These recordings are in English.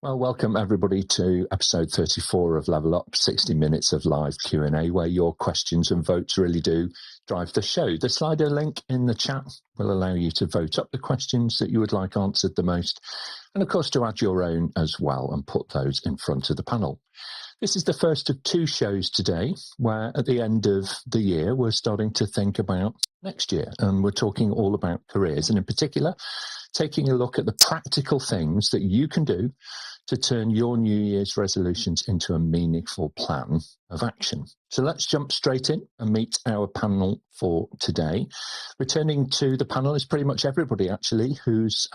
Well, welcome everybody to episode 34 of Level Up, 60 minutes of live Q&A, where your questions and votes really do drive the show. The Slido link in the chat will allow you to vote up the questions that you would like answered the most, and of course to add your own as well and put those in front of the panel. This is the first of two shows today, where at the end of the year, we're starting to think about next year, and we're talking all about careers, and in particular, taking a look at the practical things that you can do to turn your New Year's resolutions into a meaningful plan of action. So let's jump straight in and meet our panel for today. Returning to the panel is pretty much everybody, actually, who's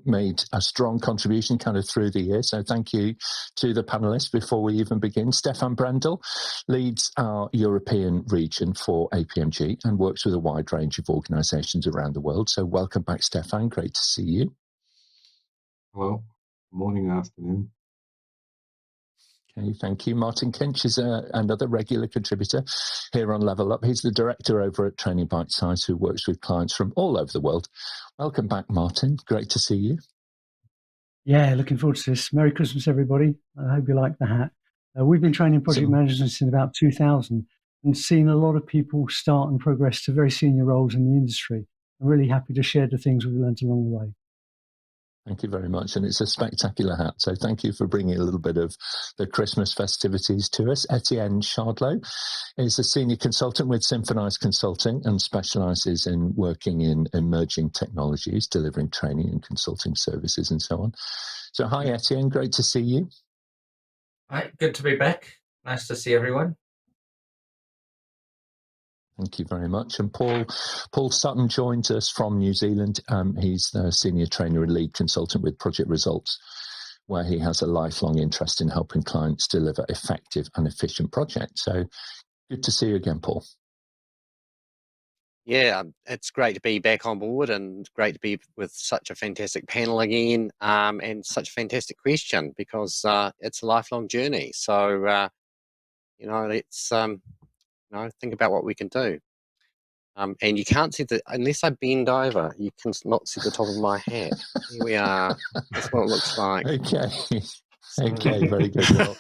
made a strong contribution kind of through the year. So thank you to the panelists. Before we even begin, Stephan Brendel leads our European region for APMG and works with a wide range of organisations around the world. So welcome back, Stephan. Great to see you. Hello. Morning, afternoon. Okay, thank you. Martyn Kinch is another regular contributor here on Level Up. He's the director over at Training Bite Size, who works with clients from all over the world. Welcome back, Martyn. Great to see you. Yeah, looking forward to this. Merry Christmas, everybody. I hope you like the hat. We've been training project managers since about 2000 and seen a lot of people start and progress to very senior roles in the industry. I'm really happy to share the things we've learned along the way. Thank you very much. And it's a spectacular hat. So thank you for bringing a little bit of the Christmas festivities to us. Etienne Shardlow is a senior consultant with Symphonise Consulting and specialises in working in emerging technologies, delivering training and consulting services and so on. So hi, Etienne. Great to see you. Hi, good to be back. Nice to see everyone. Thank you very much. And Paul Sutton joins us from New Zealand. He's the senior trainer and lead consultant with Project Results, where he has a lifelong interest in helping clients deliver effective and efficient projects. So good to see you again, Paul. Yeah, it's great to be back on board and great to be with such a fantastic panel again, and such a fantastic question, because it's a lifelong journey. So, let's think about what we can do. And you can't see unless I bend over, you can not see the top of my hat. Here we are. That's what it looks like. Okay. Okay, very good. Well,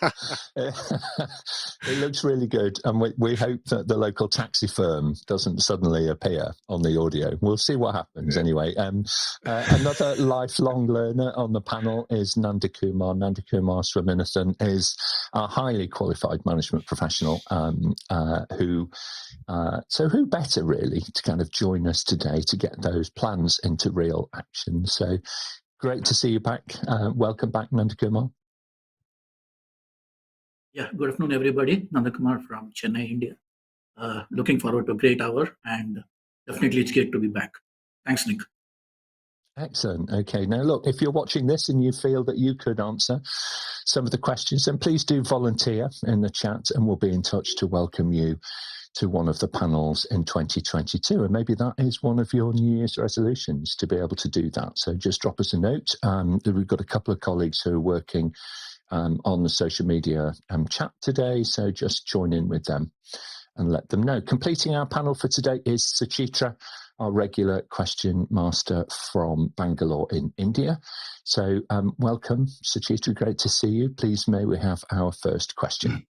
it looks really good, and we hope that the local taxi firm doesn't suddenly appear on the audio. We'll see what happens anyway. Another lifelong learner on the panel is Nandhakumar. Nandhakumar Swaminathan is a highly qualified management professional who better really to kind of join us today to get those plans into real action. So great to see you back. Welcome back, Nandhakumar. Yeah, good afternoon, everybody. Nandhakumar from Chennai, India. Looking forward to a great hour, and definitely it's great to be back. Thanks, Nick. Excellent. Okay, now look, if you're watching this and you feel that you could answer some of the questions, then please do volunteer in the chat, and we'll be in touch to welcome you to one of the panels in 2022. And maybe that is one of your New Year's resolutions, to be able to do that. So just drop us a note. We've got a couple of colleagues who are working on the social media chat today, so just join in with them and let them know. Completing our panel for today is Suchitra, our regular question master from Bangalore in India. So welcome, Suchitra, great to see you. Please may we have our first question.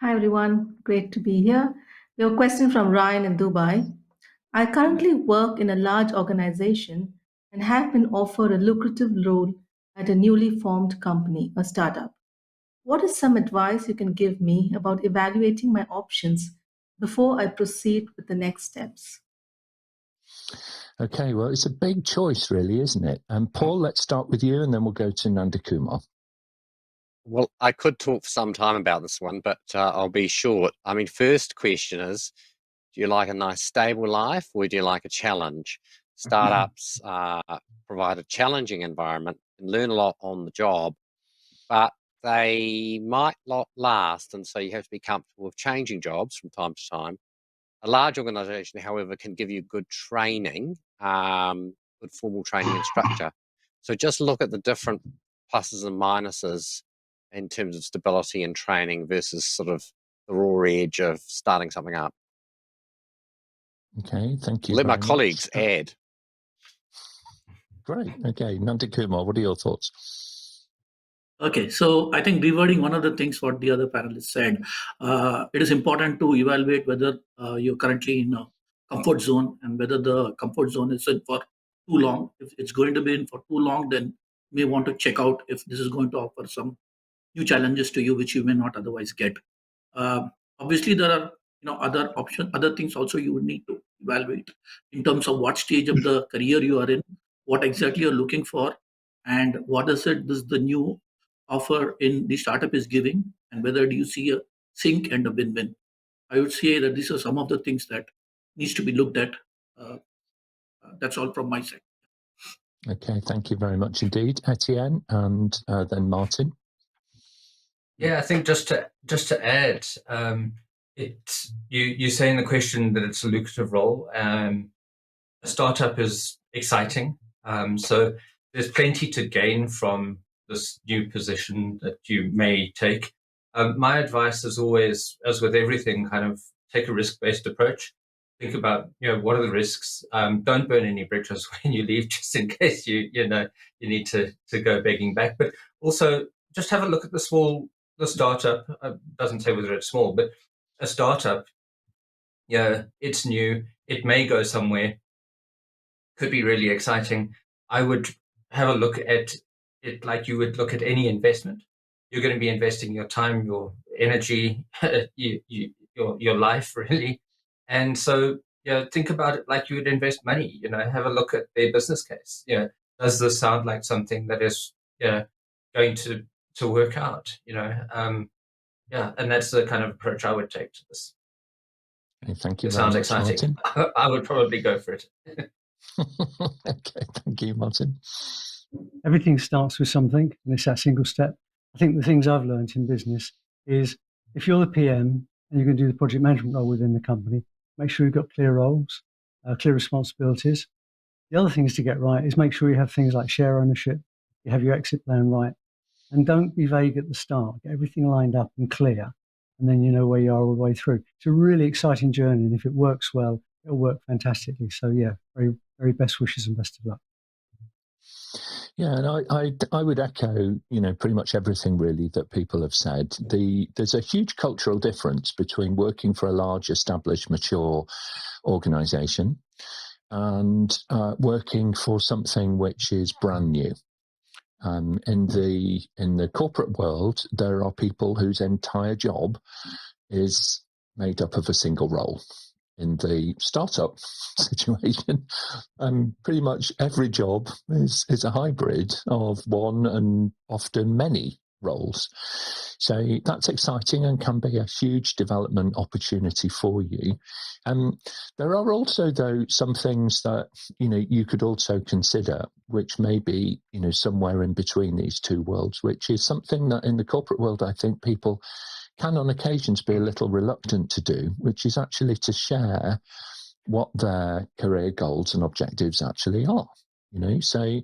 Hi everyone, great to be here. We have a question from Ryan in Dubai. I currently work in a large organization and have been offered a lucrative role at a newly formed company, a startup. What is some advice you can give me about evaluating my options before I proceed with the next steps? Okay, well, it's a big choice, really, isn't it? Paul, let's start with you, and then we'll go to Nandhakumar. Well, I could talk for some time about this one, but I'll be short. I mean, first question is, do you like a nice stable life, or do you like a challenge? Startups provide a challenging environment and learn a lot on the job, but they might not last, and so you have to be comfortable with changing jobs from time to time. A large organization, however, can give you good training, good formal training and structure. So just look at the different pluses and minuses in terms of stability and training versus sort of the raw edge of starting something up. Okay, thank you. Let my colleagues add. Great. Okay, Nandhakumar, what are your thoughts? Okay, so I think rewording one of the things what the other panelists said, it is important to evaluate whether you're currently in a comfort zone and whether the comfort zone is in for too long. If it's going to be in for too long, then you may want to check out if this is going to offer some new challenges to you which you may not otherwise get. Obviously, there are other options, other things also you would need to evaluate in terms of what stage of the career you are in, what exactly you're looking for, and what is it this the new offer in the startup is giving, and whether do you see a sink and a win-win. I would say that these are some of the things that needs to be looked at. That's all from my side. Okay, thank you very much indeed, Etienne, and then Martyn. Yeah, I think just to add, you say in the question that it's a lucrative role. A startup is exciting, so there's plenty to gain from this new position that you may take. My advice is always, as with everything, kind of take a risk-based approach. Think about what are the risks. Don't burn any bridges when you leave, just in case you need to go begging back. But also just have a look at the startup. Doesn't say whether it's small, but a startup, it's new. It may go somewhere. Could be really exciting. I would have a look at it like you would look at any investment. You're going to be investing your time, your energy, your life, really. And so, think about it like you would invest money. Have a look at their business case. Does this sound like something that is going to work out? And that's the kind of approach I would take to this. Okay, thank you. It very sounds much, exciting. Martyn. I would probably go for it. Okay, thank you, Martyn. Everything starts with something, and it's that single step. I think the things I've learned in business is if you're the PM and you're going to do the project management role within the company, make sure you've got clear roles, clear responsibilities. The other things to get right is make sure you have things like share ownership, you have your exit plan right, and don't be vague at the start. Get everything lined up and clear, and then you know where you are all the way through. It's a really exciting journey, and if it works well, it'll work fantastically. So yeah, very, very best wishes and best of luck. Yeah, and I would echo, pretty much everything really that people have said. There's a huge cultural difference between working for a large, established, mature organisation and working for something which is brand new. In the corporate world, there are people whose entire job is made up of a single role. In the startup situation, pretty much every job is a hybrid of one and often many roles. So that's exciting and can be a huge development opportunity for you. There are also, though, some things that you could also consider, which may be somewhere in between these two worlds, which is something that in the corporate world I think people can on occasions be a little reluctant to do, which is actually to share what their career goals and objectives actually are. So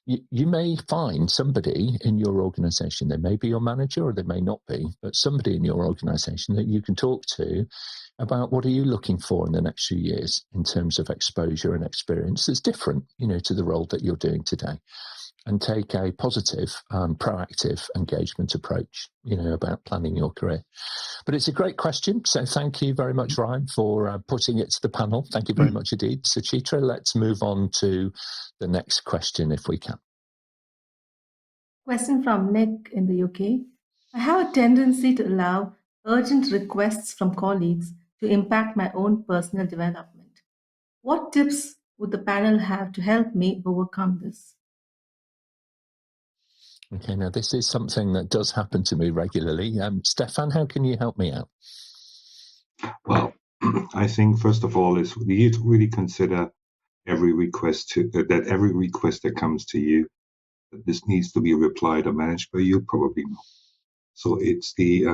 you may find somebody in your organization, they may be your manager or they may not be, but somebody in your organization that you can talk to about what are you looking for in the next few years in terms of exposure and experience that's different, to the role that you're doing today. And take a positive, proactive engagement approach, about planning your career. But it's a great question. So thank you very much, Ryan, for putting it to the panel. Thank you very much indeed. Suchitra, let's move on to the next question if we can. Question from Nick in the UK. I have a tendency to allow urgent requests from colleagues to impact my own personal development. What tips would the panel have to help me overcome this? Okay, now this is something that does happen to me regularly. Stephan, how can you help me out? Well, I think first of all is you need to really consider every request that comes to you, that this needs to be replied or managed by you, probably not. So it's the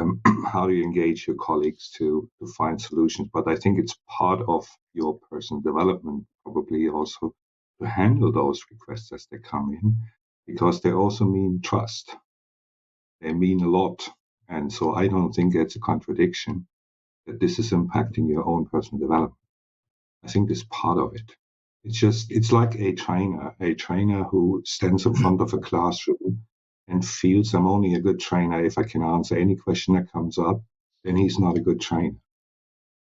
how do you engage your colleagues to find solutions. But I think it's part of your personal development probably also to handle those requests as they come in, because they also mean trust. They mean a lot. And so I don't think it's a contradiction that this is impacting your own personal development. I think it's part of it. It's like a trainer who stands in front of a classroom and feels I'm only a good trainer if I can answer any question that comes up, then he's not a good trainer.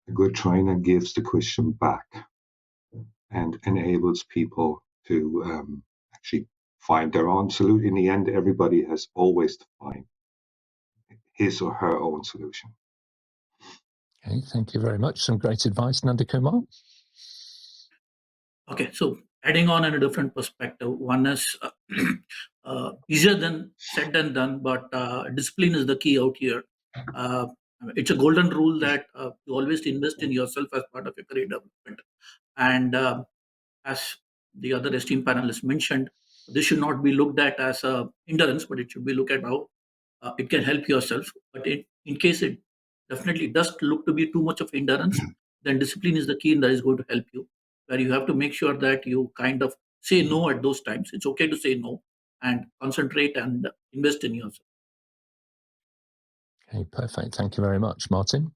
A good trainer gives the question back and enables people to actually find their own solution. In the end, everybody has always to find his or her own solution. Okay, thank you very much. Some great advice, Nandhakumar. Okay, so adding on in a different perspective, one is easier than said than done, but discipline is the key out here. It's a golden rule that you always invest in yourself as part of your career development. And as the other esteemed panelists mentioned, this should not be looked at as a hindrance, but it should be looked at how it can help yourself. But in case it definitely does look to be too much of hindrance, then discipline is the key and that is going to help you, where you have to make sure that you kind of say no at those times. It's okay to say no and concentrate and invest in yourself. Okay, perfect. Thank you very much, Martyn.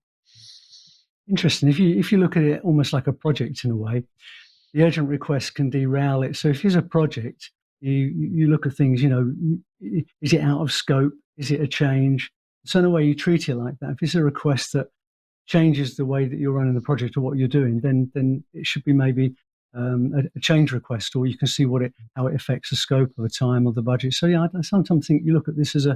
Interesting. If you look at it almost like a project in a way, the urgent request can derail it. So if there's a project, you look at things, is it out of scope? Is it a change? So in a way, you treat it like that. If it's a request that changes the way that you're running the project or what you're doing, then it should be maybe a change request, or you can see how it affects the scope or the time or the budget. So yeah, I sometimes think you look at this as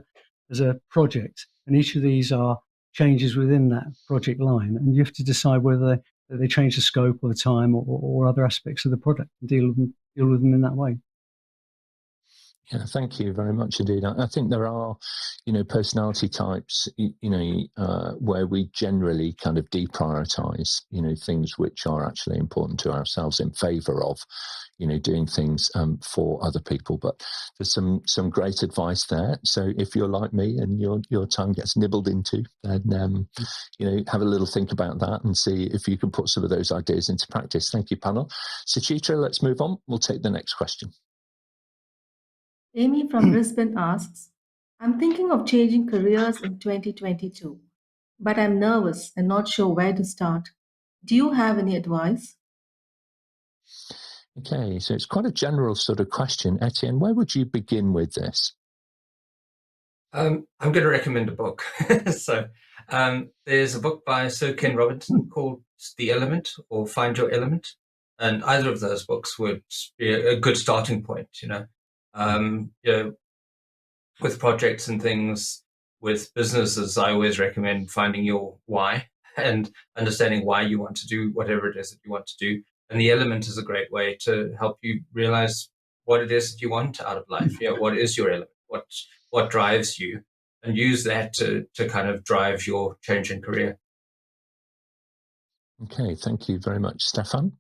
a project, and each of these are changes within that project line, and you have to decide whether they change the scope or the time or other aspects of the product and deal with them in that way. Yeah, thank you very much indeed. I think there are, personality types, where we generally kind of deprioritize, things which are actually important to ourselves in favor of, doing things for other people. But there's some great advice there. So if you're like me and your time gets nibbled into, then, have a little think about that and see if you can put some of those ideas into practice. Thank you, panel. Suchitra, let's move on. We'll take the next question. Amy from Brisbane asks, I'm thinking of changing careers in 2022, but I'm nervous and not sure where to start. Do you have any advice? Okay, so it's quite a general sort of question. Etienne, where would you begin with this? I'm going to recommend a book. So there's a book by Sir Ken Robinson called The Element or Find Your Element. And either of those books would be a good starting point, with projects and things, with businesses, I always recommend finding your why and understanding why you want to do whatever it is that you want to do. And the element is a great way to help you realize what it is that you want out of life. What is your element? What drives you? And use that to kind of drive your change in career. Okay, thank you very much. Stephan?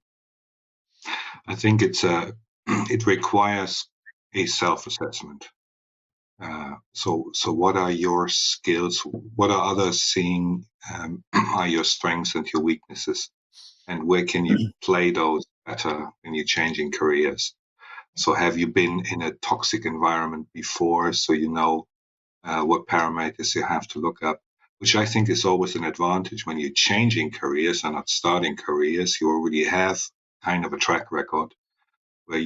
I think it requires a self-assessment. So what are your skills? What are others seeing are your strengths and your weaknesses? And where can you play those better when you're changing careers? So have you been in a toxic environment before, so you know what parameters you have to look up, which I think is always an advantage when you're changing careers and not starting careers. You already have kind of a track record where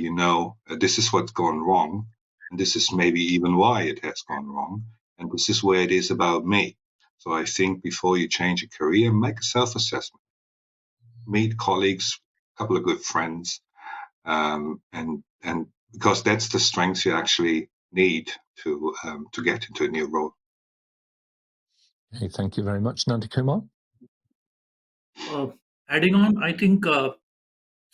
this is what's gone wrong, and this is maybe even why it has gone wrong, and this is where it is about me. So I think before you change a career, make a self-assessment. Meet colleagues, a couple of good friends, and because that's the strengths you actually need to get into a new role. Okay, thank you very much. Nandhakumar? Adding on, I think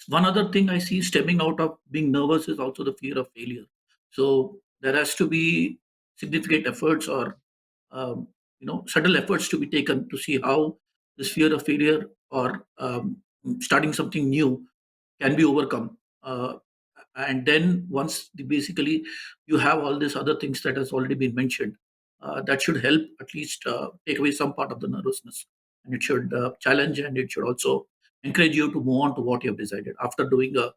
one other thing I see stemming out of being nervous is also the fear of failure. So there has to be significant efforts or subtle efforts to be taken to see how this fear of failure or starting something new can be overcome. And then once basically you have all these other things that has already been mentioned, that should help at least take away some part of the nervousness. And it should challenge, and it should also encourage you to move on to what you have decided after doing a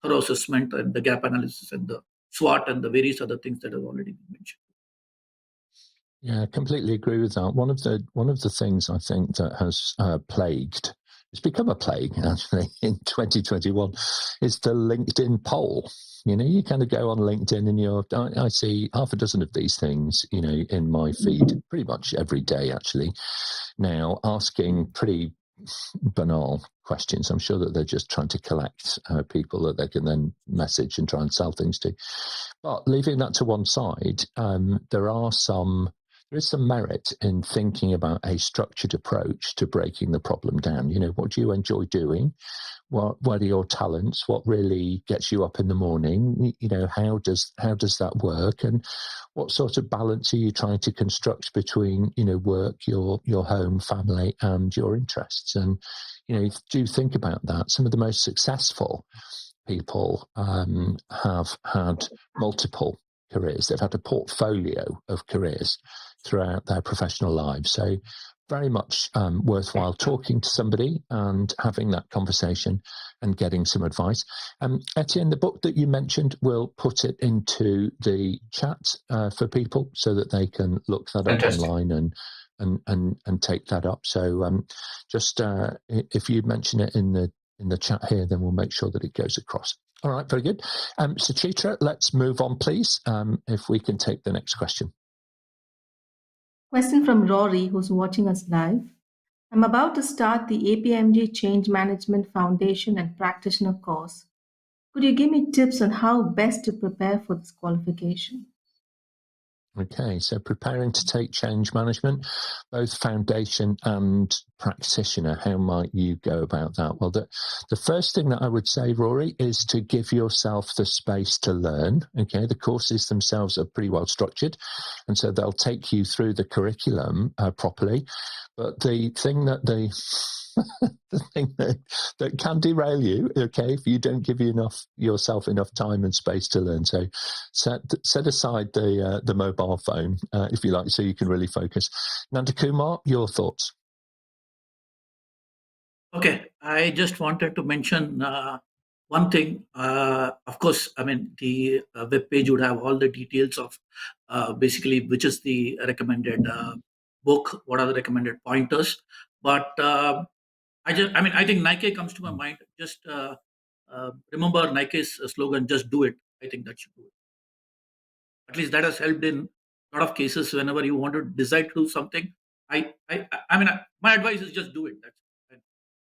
thorough assessment and the gap analysis and the SWOT and the various other things that have already been mentioned. Yeah, I completely agree with that. One of the things I think that has plagued it's become a plague actually in 2021, is the LinkedIn poll. You kind of go on LinkedIn and I see half a dozen of these things, in my feed pretty much every day actually now, asking pretty banal questions. I'm sure that they're just trying to collect people that they can then message and try and sell things to. But leaving that to one side, there is some merit in thinking about a structured approach to breaking the problem down. What do you enjoy doing? What are your talents? What really gets you up in the morning? How does that work? And what sort of balance are you trying to construct between, work, your home, family, and your interests? And, do you think about that? Some of the most successful people have had multiple careers. They've had a portfolio of careers throughout their professional lives. So very much worthwhile talking to somebody and having that conversation and getting some advice. Etienne, the book that you mentioned, we'll put it into the chat for people so that they can look that up online and take that up. So just if you mention it in the chat here, then we'll make sure that it goes across. All right, very good. Suchitra, let's move on, please, if we can take the next question. Question from Rory, who's watching us live. I'm about to start the APMG Change Management Foundation and Practitioner course. Could you give me tips on how best to prepare for this qualification? Okay, so preparing to take change management, both foundation and practitioner, how might you go about that? Well, the first thing that I would say, Rory, is to give yourself the space to learn. Okay, the courses themselves are pretty well structured, and so they'll take you through the curriculum properly. But the thing that the thing that can derail you, okay, if you don't give yourself enough time and space to learn. So set aside the mobile phone, if you like, so you can really focus. Nandhakumar, your thoughts? Okay, I just wanted to mention one thing. Of course, I mean, the web page would have all the details of basically which is the recommended book, what are the recommended pointers. But I think Nike comes to my mind. Just remember Nike's slogan, just do it. I think that should do it. At least that has helped in a lot of cases whenever you want to decide to do something. I mean, my advice is just do it.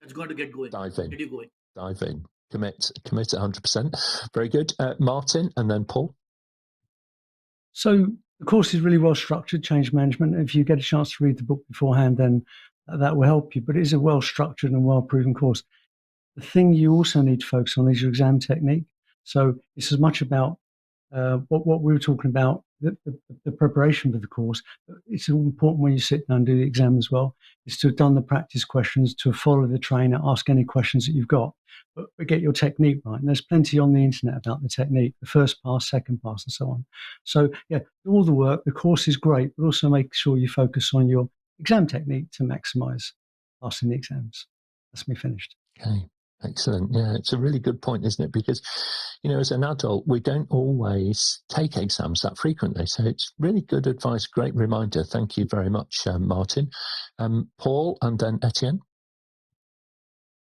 That's going to get going. Dive in. Get you going. Dive in. Commit 100%. Very good. Martyn and then Paul. So the course is really well structured, change management. If you get a chance to read the book beforehand, then that will help you. But it is a well structured and well proven course. The thing you also need to focus on is your exam technique. So it's as much about what we were talking about, the preparation for the course. It's important when you sit down and do the exam as well, is to have done the practice questions, to follow the trainer, ask any questions that you've got, but get your technique right. And there's plenty on the internet about the technique, the first pass, second pass, and so on. So yeah, do all the work. The course is great, but also make sure you focus on your exam technique to maximize passing the exams. That's me finished. Okay. Excellent. Yeah, it's a really good point, isn't it? Because, as an adult, we don't always take exams that frequently. So it's really good advice. Great reminder. Thank you very much, Martyn. Paul and then Etienne.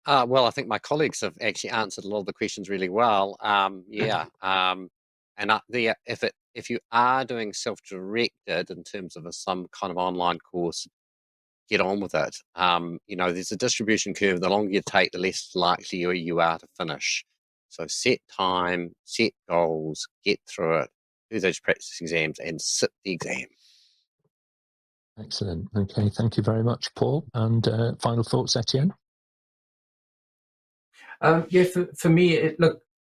Well, I think my colleagues have actually answered a lot of the questions really well. And if you are doing self-directed in terms of some kind of online course, get on with it. There's a distribution curve. The longer you take, the less likely you are to finish. So set time, set goals, get through it, do those practice exams, and sit the exam. Excellent. Okay, thank you very much, Paul. And final thoughts, Etienne? For me,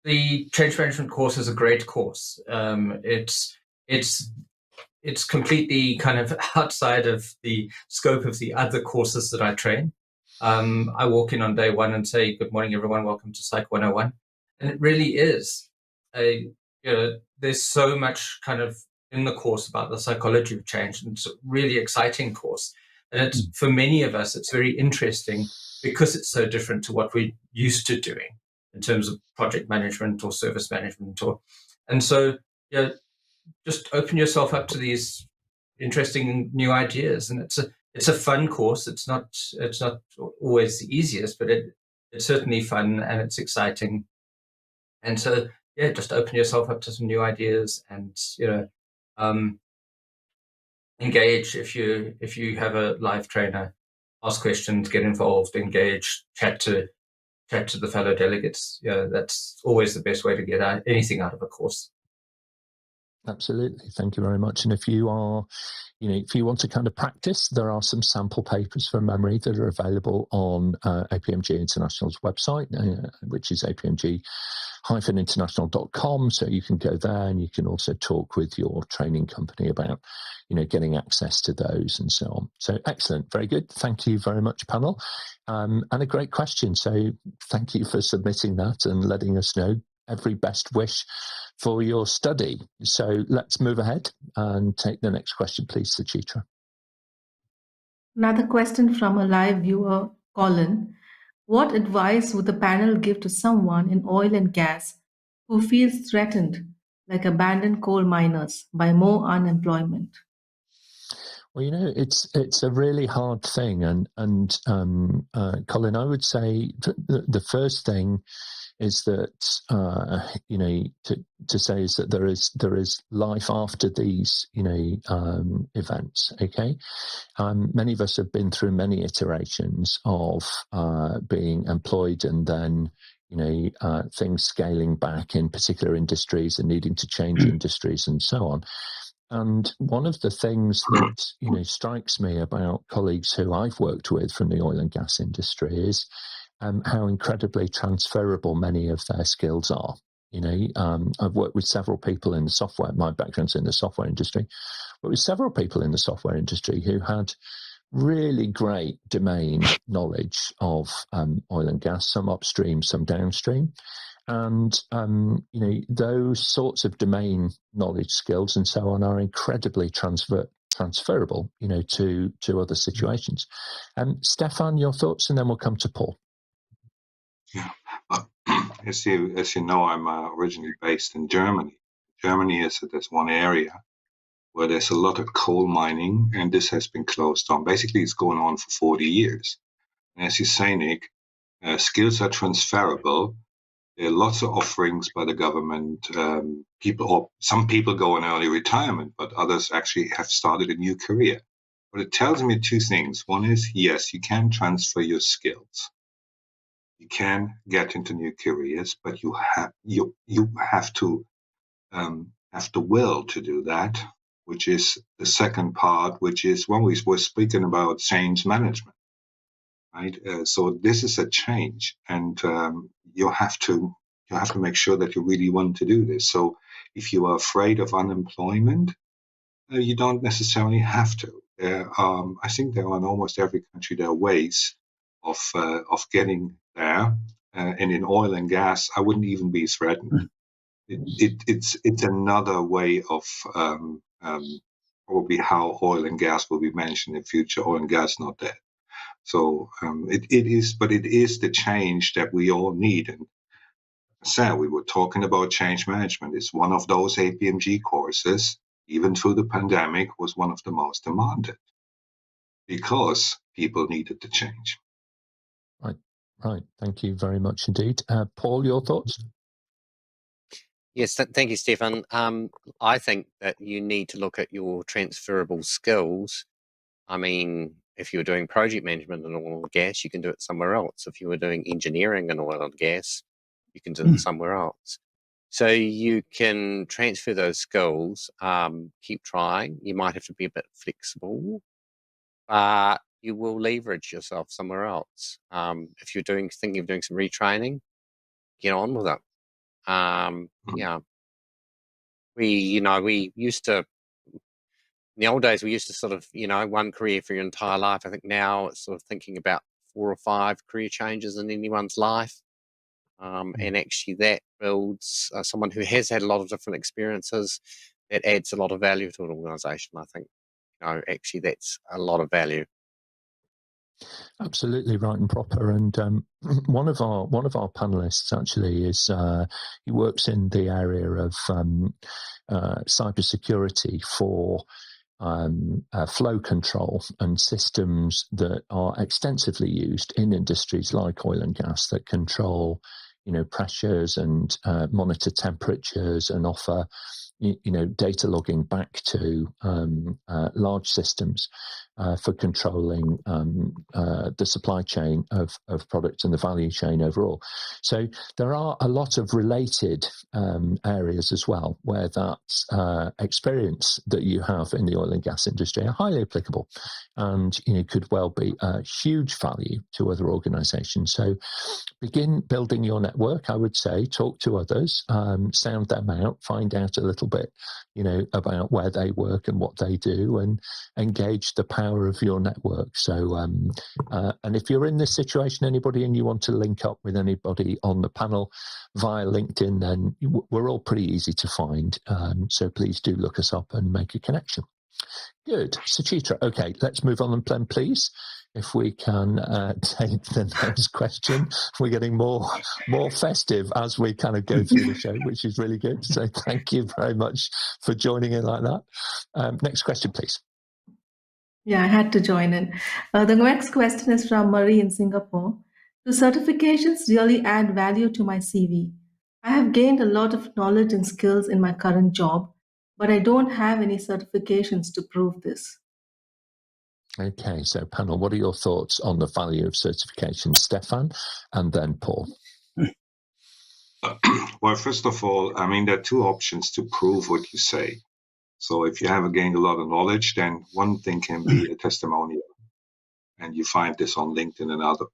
the change management course is a great course. It's completely kind of outside of the scope of the other courses that I train. I walk in on day one and say, good morning, everyone. Welcome to Psych 101. And it really is. There's so much kind of in the course about the psychology of change. And it's a really exciting course. And for many of us, it's very interesting because it's so different to what we're used to doing in terms of project management or service management. And so, just open yourself up to these interesting new ideas. And it's a fun course. It's not always the easiest, but it's certainly fun and it's exciting. And so, yeah, just open yourself up to some new ideas and, engage. If you have a live trainer, ask questions, get involved, engage, chat to the fellow delegates. That's always the best way to get anything out of a course. Absolutely. Thank you very much. And if you are, if you want to kind of practice, there are some sample papers from memory that are available on APMG International's website, which is apmg-international.com. So you can go there and you can also talk with your training company about, getting access to those and so on. So excellent. Very good. Thank you very much, panel. And a great question. So thank you for submitting that and letting us know. Every best wish for your study. So let's move ahead and take the next question, please, Suchitra. Another question from a live viewer, Colin. What advice would the panel give to someone in oil and gas who feels threatened, like abandoned coal miners, by more unemployment? Well, it's a really hard thing, and Colin, I would say the first thing is that to say is that there is life after these events. Okay, many of us have been through many iterations of being employed and then things scaling back in particular industries and needing to change industries and so on. And one of the things that strikes me about colleagues who I've worked with from the oil and gas industry is how incredibly transferable many of their skills are. I've worked with several people in the software. My background's in the software industry, but with several people in the software industry who had really great domain knowledge of oil and gas, some upstream, some downstream. And, those sorts of domain knowledge skills and so on are incredibly transferable, to other situations. Stephan, your thoughts, and then we'll come to Paul. Yeah. As you know, I'm originally based in Germany. Germany there's one area where there's a lot of coal mining, and this has been closed down. Basically, it's going on for 40 years. And as you say, Nick, skills are transferable. There are lots of offerings by the government. Some people go in early retirement, but others actually have started a new career. But it tells me two things. One is, yes, you can transfer your skills. You can get into new careers, but you have to have the will to do that, which is the second part, which is when we were speaking about change management. Right, so this is a change, and you have to make sure that you really want to do this. So if you are afraid of unemployment, you don't necessarily have to. I think there are in almost every country there are ways of getting there, and in oil and gas, I wouldn't even be threatened. It's another way of probably how oil and gas will be mentioned in the future. Oil and gas not dead. So it is the change that we all need. And so we were talking about change management. It's one of those APMG courses, even through the pandemic, was one of the most demanded because people needed to change. Right. Thank you very much indeed. Paul, your thoughts? Yes, thank you, Stephan. I think that you need to look at your transferable skills. I mean, if you were doing project management in oil and gas, you can do it somewhere else. If you were doing engineering in oil and gas, you can do it somewhere else. So you can transfer those skills, keep trying. You might have to be a bit flexible, but you will leverage yourself somewhere else. If you're thinking of doing some retraining, get on with it. Yeah. We used to, in the old days, we used to sort of, one career for your entire life. I think now it's sort of thinking about 4 or 5 career changes in anyone's life. And actually that builds someone who has had a lot of different experiences. That adds a lot of value to an organisation. I think, actually that's a lot of value. Absolutely right and proper. And one of our panelists actually is he works in the area of cybersecurity for flow control and systems that are extensively used in industries like oil and gas that control, pressures and monitor temperatures and offer, data logging back to large systems for controlling the supply chain of products and the value chain overall. So there are a lot of related areas as well where that experience that you have in the oil and gas industry are highly applicable and could well be a huge value to other organizations. So begin building your network, I would say. Talk to others, sound them out, find out a little bit, about where they work and what they do, and engage the power of your network. So, and if you're in this situation, anybody, and you want to link up with anybody on the panel via LinkedIn, then we're all pretty easy to find. So please do look us up and make a connection. Good. Suchitra, okay, let's move on then, please. If we can take the next question. We're getting more festive as we kind of go through the show, which is really good. So thank you very much for joining in like that. Next question, please. Yeah, I had to join in. The next question is from Marie in Singapore. Do certifications really add value to my CV? I have gained a lot of knowledge and skills in my current job, but I don't have any certifications to prove this. Okay, so panel, what are your thoughts on the value of certification? Stephan, and then Paul. Well, first of all, there are two options to prove what you say. So if you have gained a lot of knowledge, then one thing can be a testimonial. And you find this on LinkedIn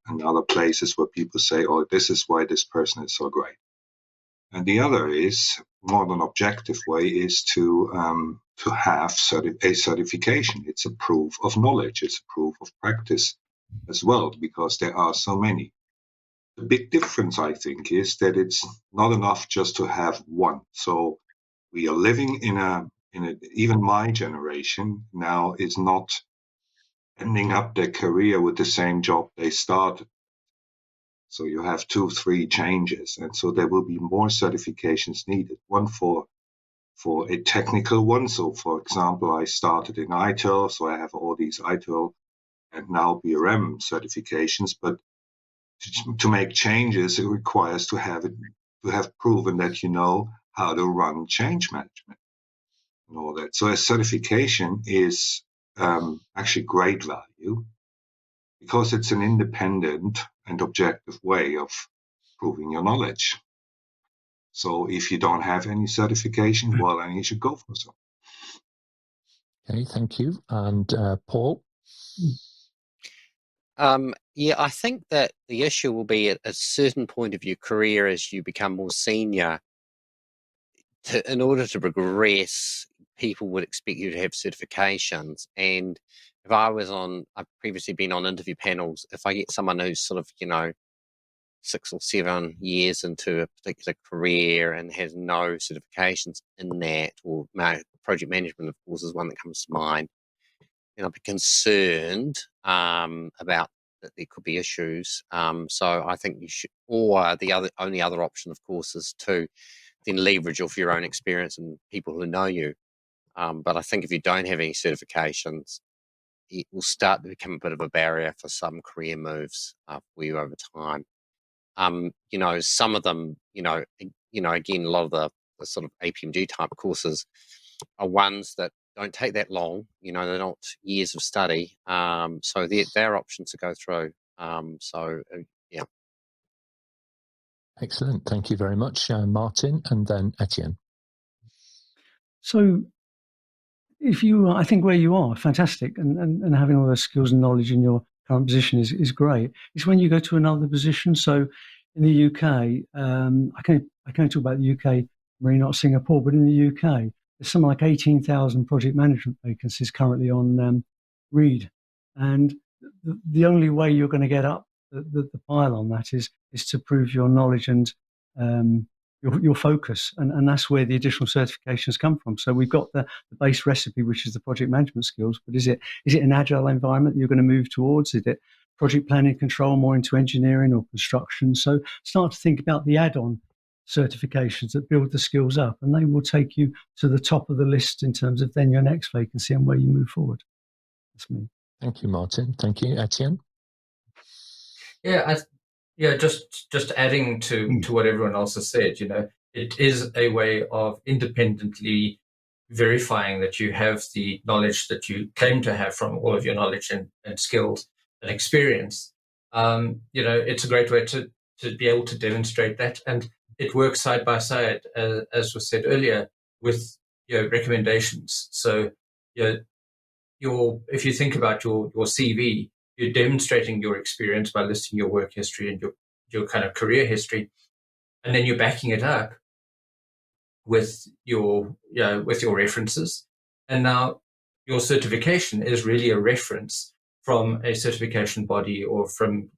and other places where people say, oh, this is why this person is so great. And the other is, more an objective way, is to have a certification. It's a proof of knowledge. It's a proof of practice as well, because there are so many. The big difference, I think, is that it's not enough just to have one. So we are living in a even my generation now is not ending up their career with the same job they started. So you have 2-3 changes, and so there will be more certifications needed. One for a technical one. So, for example, I started in ITIL, so I have all these ITIL and now BRM certifications. But to make changes, it requires to have proven that you know how to run change management and all that. So a certification is actually great value, because it's an independent and objective way of proving your knowledge. So if you don't have any certification, well, then you should go for some. Okay, thank you. And Paul? Yeah, I think that the issue will be at a certain point of your career as you become more senior. In order to progress, people would expect you to have certifications. And if I've previously been on interview panels, if I get someone who's sort of, 6 or 7 years into a particular career and has no certifications in that, or project management, of course, is one that comes to mind, and I'd be concerned about that there could be issues. So I think you should, or the only other option, of course, is to then leverage off your own experience and people who know you. But I think if you don't have any certifications, it will start to become a bit of a barrier for some career moves for you over time. Some of them, again, a lot of the sort of APMG type courses are ones that don't take that long. They're not years of study. So they're options to go through. Yeah. Excellent. Thank you very much, Martyn, and then Etienne. So I think where you are, fantastic, and having all those skills and knowledge in your current position is great. It's when you go to another position. So in the UK, I can't talk about the UK, really not Singapore, but in the UK, there's something like 18,000 project management vacancies currently on Reed. And the only way you're going to get up the pile on that is to prove your knowledge and your focus, and that's where the additional certifications come from. So we've got the base recipe, which is the project management skills, but is it an agile environment that you're going to move towards? Is it project planning control more into engineering or construction? So start to think about the add-on certifications that build the skills up, and they will take you to the top of the list in terms of then your next vacancy and where you move forward. That's me. Thank you, Martyn. Thank you, Etienne. Yeah, just adding to what everyone else has said, it is a way of independently verifying that you have the knowledge that you claim to have from all of your knowledge and skills and experience. It's a great way to be able to demonstrate that, and it works side by side, as was said earlier, with recommendations. So if you think about your CV, you're demonstrating your experience by listing your work history and your kind of career history, and then you're backing it up with your references. And now your certification is really a reference from a certification body or from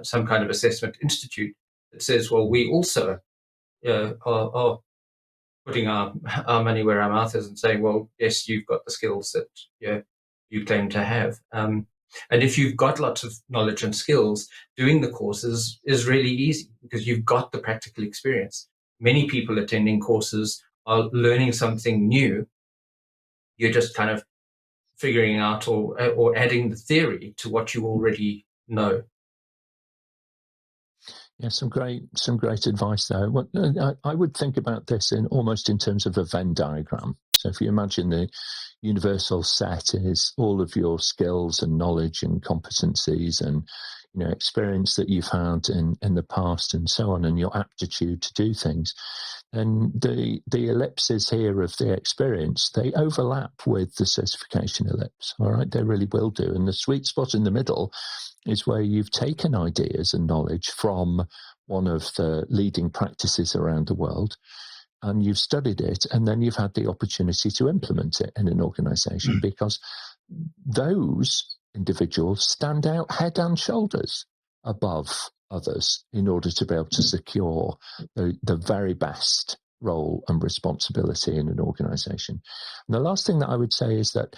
some kind of assessment institute that says, well, we also are putting our money where our mouth is and saying, well, yes, you've got the skills that you claim to have. And if you've got lots of knowledge and skills, doing the courses is really easy because you've got the practical experience. Many people attending courses are learning something new. You're just kind of figuring out or adding the theory to what you already know. Yeah, some great advice there. I would think about this almost in terms of a Venn diagram. So if you imagine the universal set is all of your skills and knowledge and competencies and experience that you've had in the past and so on, and your aptitude to do things. And the ellipses here of the experience, they overlap with the certification ellipse. All right, they really will do. And the sweet spot in the middle is where you've taken ideas and knowledge from one of the leading practices around the world, and you've studied it, and then you've had the opportunity to implement it in an organization, because those individuals stand out head and shoulders above others in order to be able to secure the very best role and responsibility in an organization. And the last thing that I would say is that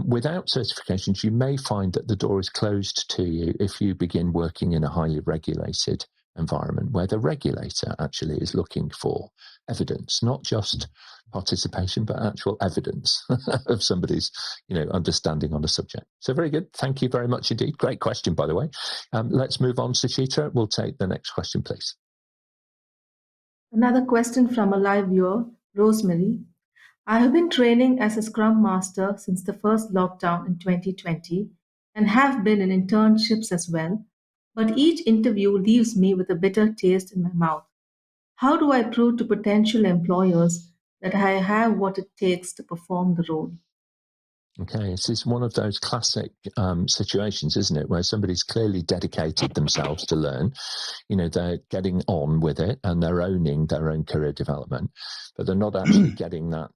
without certifications, you may find that the door is closed to you if you begin working in a highly regulated environment where the regulator actually is looking for evidence, not just participation, but actual evidence of somebody's, understanding on a subject. So very good. Thank you very much indeed. Great question, by the way. Let's move on, Suchitra. We'll take the next question, please. Another question from a live viewer, Rosemary. I have been training as a Scrum Master since the first lockdown in 2020 and have been in internships as well, but each interview leaves me with a bitter taste in my mouth. How do I prove to potential employers that I have what it takes to perform the role? Okay, this is one of those classic situations, isn't it, where somebody's clearly dedicated themselves to learn. They're getting on with it and they're owning their own career development, but they're not actually getting that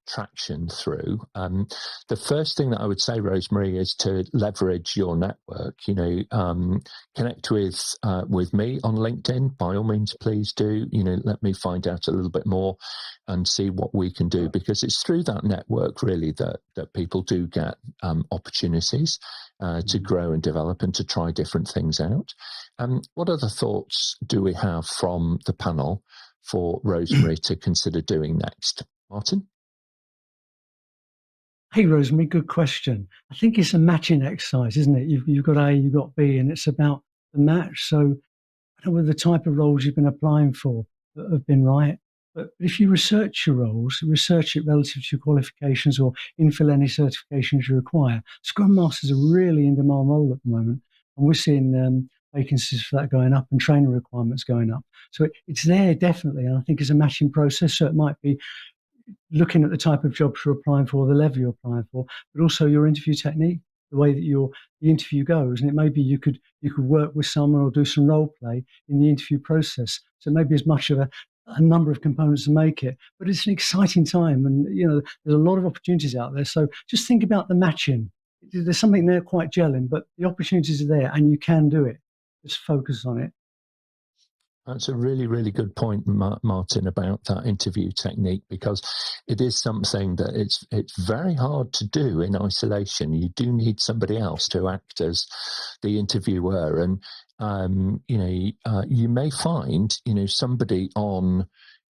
traction through. The first thing that I would say, Rosemary, is to leverage your network. Connect with me on LinkedIn. By all means, please do. Let me find out a little bit more and see what we can do, because it's through that network really that people do get opportunities to grow and develop and to try different things out. What other thoughts do we have from the panel for Rosemary to consider doing next? Martyn? Hey, Rosemary, good question. I think it's a matching exercise, isn't it? You've got A, you've got B, and it's about the match. So I don't know whether the type of roles you've been applying for have been right. But if you research your roles, research it relative to your qualifications or infill any certifications you require. Scrum Masters are really in demand role at the moment. And we're seeing vacancies for that going up and training requirements going up. So it's there definitely. And I think it's a matching process. So it might be looking at the type of jobs you're applying for, the level you're applying for, but also your interview technique, the way that the interview goes. And it may be you could work with someone or do some role play in the interview process. So maybe as much of a number of components to make it, but it's an exciting time, and there's a lot of opportunities out there. So just think about the matching. There's something there quite gelling, but the opportunities are there, and you can do it. Just focus on it. That's a really, really good point, Martyn, about that interview technique, because it is something that it's very hard to do in isolation. You do need somebody else to act as the interviewer, and you may find somebody on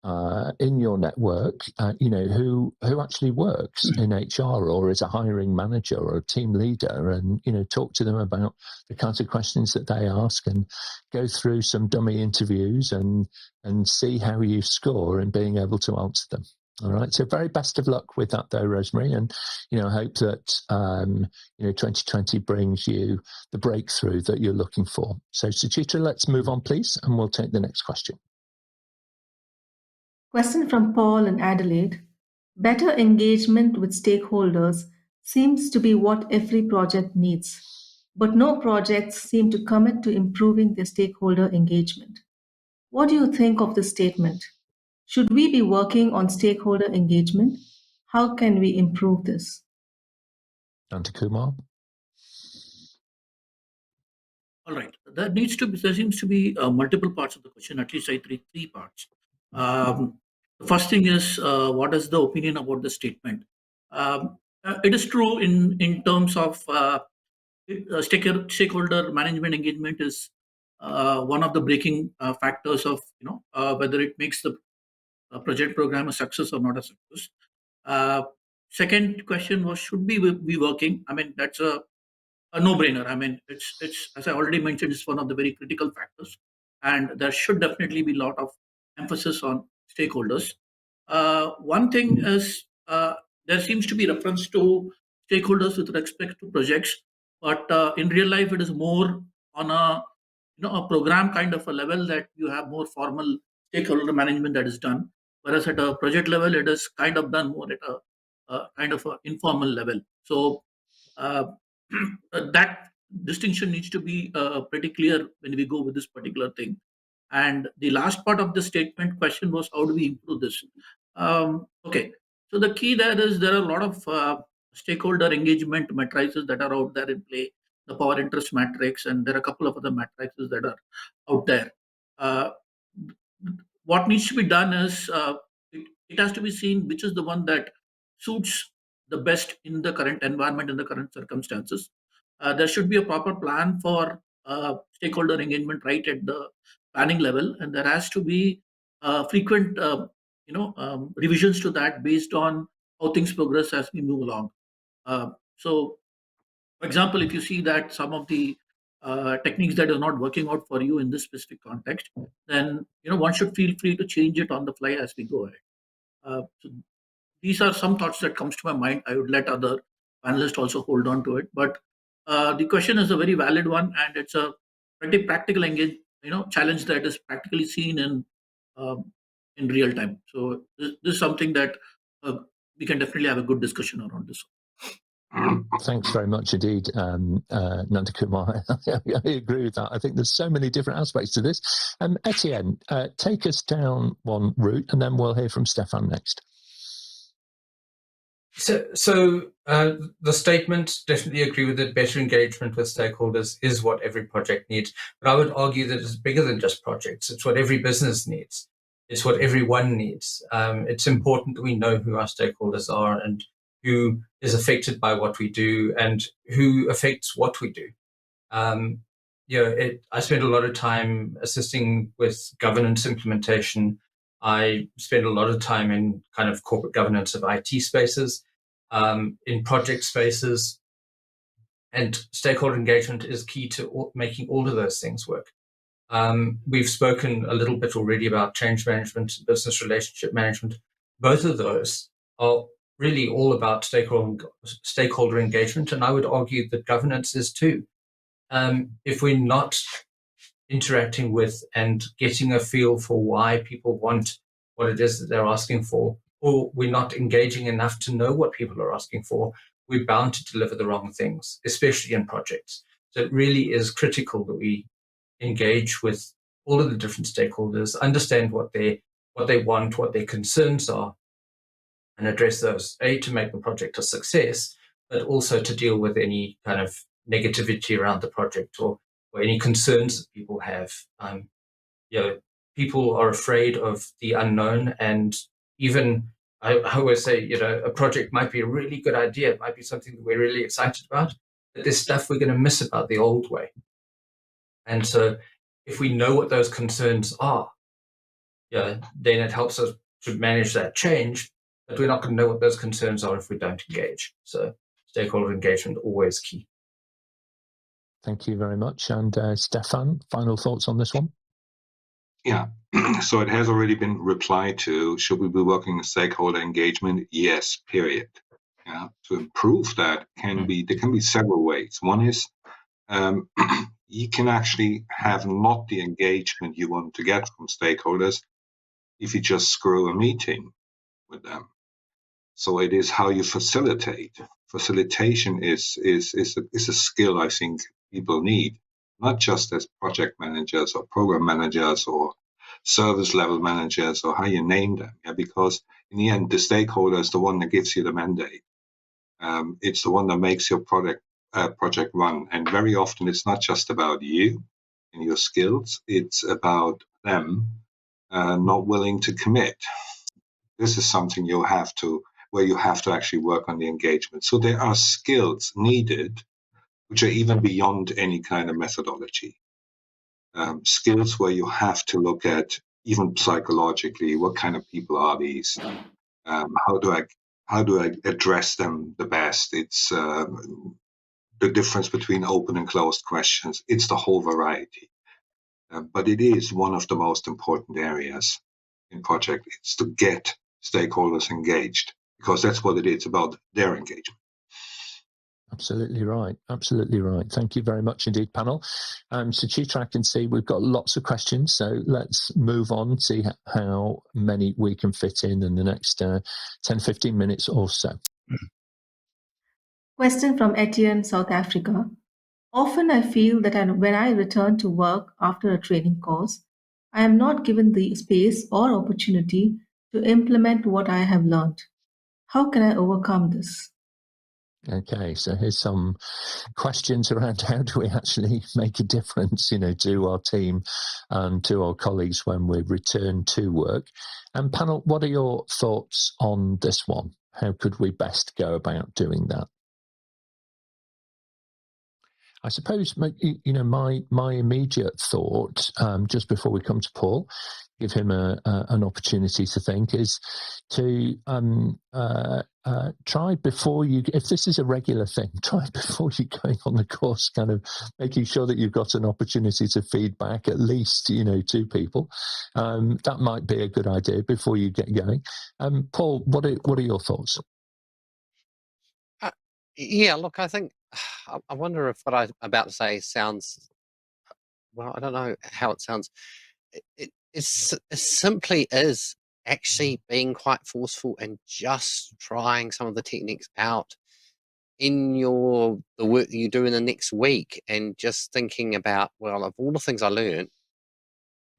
in your network, who actually works in HR or is a hiring manager or a team leader, and talk to them about the kinds of questions that they ask, and go through some dummy interviews and see how you score in being able to answer them. All right. So very best of luck with that, though, Rosemary, and I hope that 2020 brings you the breakthrough that you're looking for. So, Suchitra, let's move on, please, and we'll take the next question. Question from Paul in Adelaide. Better engagement with stakeholders seems to be what every project needs, but no projects seem to commit to improving their stakeholder engagement. What do you think of this statement? Should we be working on stakeholder engagement? How can we improve this? Nandhakumar? All right. There seems to be multiple parts of the question, at least three parts. The first thing is, what is the opinion about the statement? It is true in terms of stakeholder management engagement is one of the breaking factors of whether it makes the project program a success or not a success. Second question was, should we be working? I mean, that's a no-brainer. I mean, it's as I already mentioned, it's one of the very critical factors, and there should definitely be a lot of emphasis on stakeholders. One thing is there seems to be reference to stakeholders with respect to projects, but in real life, it is more on a program kind of a level that you have more formal stakeholder management that is done, whereas at a project level, it is kind of done more at a kind of a informal level. So that distinction needs to be pretty clear when we go with this particular thing. And the last part of the statement question was, how do we improve this? Okay, so the key there is there are a lot of stakeholder engagement matrices that are out there in play, the power interest matrix, and there are a couple of other matrices that are out there. What needs to be done is it has to be seen which is the one that suits the best in the current environment, in the current circumstances. There should be a proper plan for stakeholder engagement right at the planning level, and there has to be frequent revisions to that based on how things progress as we move along. So, for example, if you see that some of the techniques that are not working out for you in this specific context, then one should feel free to change it on the fly as we go ahead. So these are some thoughts that comes to my mind. I would let other panelists also hold on to it, but the question is a very valid one, and it's a pretty practical challenge that is practically seen in real time. So this is something that we can definitely have a good discussion around this. Thanks very much indeed, Nandhakumar. I agree with that. I think there's so many different aspects to this. Etienne, take us down one route, and then we'll hear from Stephan next. So the statement, definitely agree with it. Better engagement with stakeholders is what every project needs. But I would argue that it's bigger than just projects. It's what every business needs. It's what everyone needs. It's important that we know who our stakeholders are and who is affected by what we do and who affects what we do. I spend a lot of time assisting with governance implementation. I spend a lot of time in kind of corporate governance of IT spaces, in project spaces, and stakeholder engagement is key to making all of those things work. We've spoken a little bit already about change management, business relationship management. Both of those are really all about stakeholder engagement, and I would argue that governance is too. If we're not interacting with and getting a feel for why people want what it is that they're asking for, or we're not engaging enough to know what people are asking for, we're bound to deliver the wrong things, especially in projects. So it really is critical that we engage with all of the different stakeholders, understand what they want, what their concerns are, and address those, to make the project a success, but also to deal with any kind of negativity around the project or any concerns that people have. People are afraid of the unknown, and even I always say, a project might be a really good idea. It might be something that we're really excited about, but there's stuff we're going to miss about the old way. And so if we know what those concerns are, then it helps us to manage that change, but we're not going to know what those concerns are if we don't engage. So stakeholder engagement, always key. Thank you very much. And Stephan, final thoughts on this one? Yeah, so it has already been replied to. Should we be working on stakeholder engagement? Yes, period. Yeah, to improve that there can be several ways. One is you can actually have not the engagement you want to get from stakeholders if you just screw a meeting with them. So it is how you facilitate. Facilitation is a skill I think people need, not just as project managers or program managers or service level managers or how you name them. Yeah, because in the end, the stakeholder is the one that gives you the mandate. It's the one that makes your project run. And very often it's not just about you and your skills. It's about them not willing to commit. This is something where you have to actually work on the engagement. So there are skills needed which are even beyond any kind of methodology. Skills where you have to look at, even psychologically, what kind of people are these? How do I address them the best? It's the difference between open and closed questions. It's the whole variety. But it is one of the most important areas in project. It's to get stakeholders engaged, because that's what it is about, their engagement. Absolutely right. Absolutely right. Thank you very much indeed, panel. Suchitra, I can see we've got lots of questions, so let's move on, see how many we can fit in the next 10, 15 minutes or so. Question from Etienne, South Africa. Often I feel that when I return to work after a training course, I am not given the space or opportunity to implement what I have learned. How can I overcome this? Okay, so here's some questions around how do we actually make a difference, to our team and to our colleagues when we return to work. And panel, what are your thoughts on this one? How could we best go about doing that? I suppose, my immediate thought, just before we come to Paul, give him an opportunity to think, is to try before you, if this is a regular thing, try before you're going on the course, kind of making sure that you've got an opportunity to feedback at least, to people. That might be a good idea before you get going. Paul, what are your thoughts? Yeah, look, I think, I wonder if what I'm about to say sounds, well, I don't know how it sounds. It simply is actually being quite forceful and just trying some of the techniques out in the work that you do in the next week, and just thinking about, well, of all the things I learned,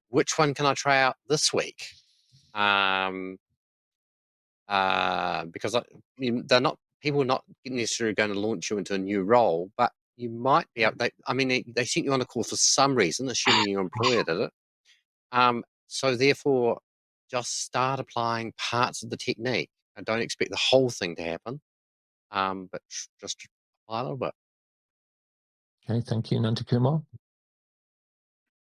which one can I try out this week? Because people are not necessarily going to launch you into a new role, but you might be able. They sent you on a course for some reason, assuming your employer did it. So therefore, just start applying parts of the technique. I don't expect the whole thing to happen, but just apply a little bit. Okay, thank you, Nandhakumar.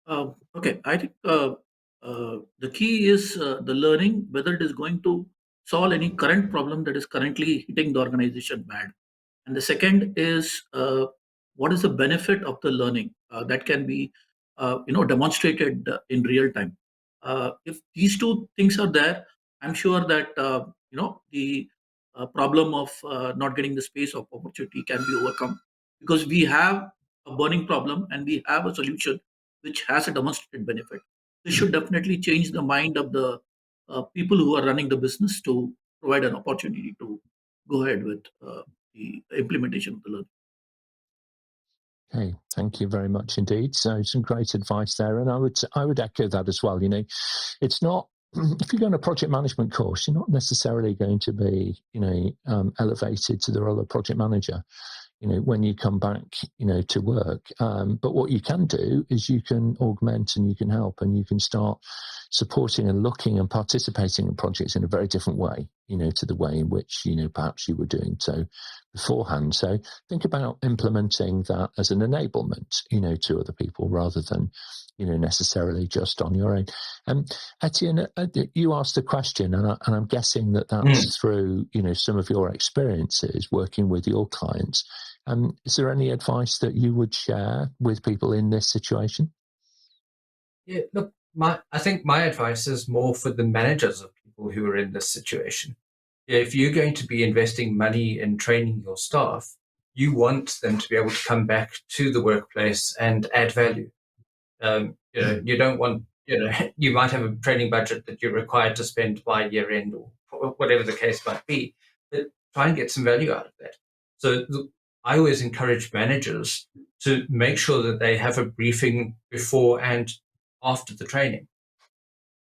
Okay, I think the key is the learning, whether it is going to solve any current problem that is currently hitting the organization bad. And the second is what is the benefit of the learning that can be demonstrated in real time. If these two things are there, I'm sure that the problem of not getting the space of opportunity can be overcome, because we have a burning problem and we have a solution which has a demonstrated benefit. This should definitely change the mind of the people who are running the business to provide an opportunity to go ahead with the implementation of the learning. Okay, thank you very much indeed. So some great advice there, and I would echo that as well. It's not, if you go on a project management course, you're not necessarily going to be elevated to the role of project manager when you come back to work. But what you can do is you can augment and you can help and you can start supporting and looking and participating in projects in a very different way. to the way in which, perhaps you were doing so beforehand. So think about implementing that as an enablement, to other people rather than, necessarily just on your own. Etienne, you asked a question, and I'm guessing that's through, some of your experiences working with your clients. Is there any advice that you would share with people in this situation? Yeah, look, I think my advice is more for the managers of people who are in this situation. If you're going to be investing money in training your staff, you want them to be able to come back to the workplace and add value. You don't want, you might have a training budget that you're required to spend by year end or whatever the case might be, but try and get some value out of that. So I always encourage managers to make sure that they have a briefing before and after the training.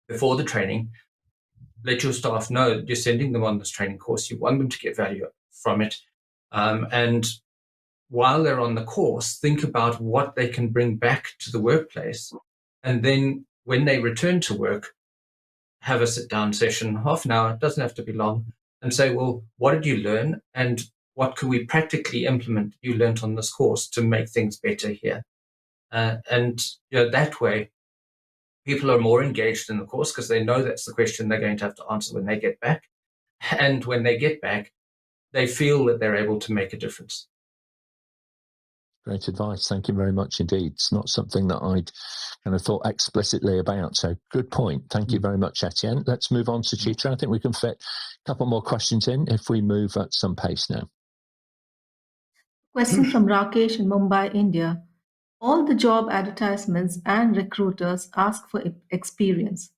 Before the training, let your staff know that you're sending them on this training course. You want them to get value from it. And while they're on the course, think about what they can bring back to the workplace. And then when they return to work, have a sit-down session, half an hour, it doesn't have to be long, and say, well, what did you learn? And what can we practically implement you learned on this course to make things better here? And that way, people are more engaged in the course because they know that's the question they're going to have to answer when they get back. And when they get back, they feel that they're able to make a difference. Great advice. Thank you very much indeed. It's not something that I'd kind of thought explicitly about. So good point. Thank you very much, Etienne. Let's move on to Suchitra. I think we can fit a couple more questions in if we move at some pace now. Question from Rakesh in Mumbai, India. All the job advertisements and recruiters ask for experience.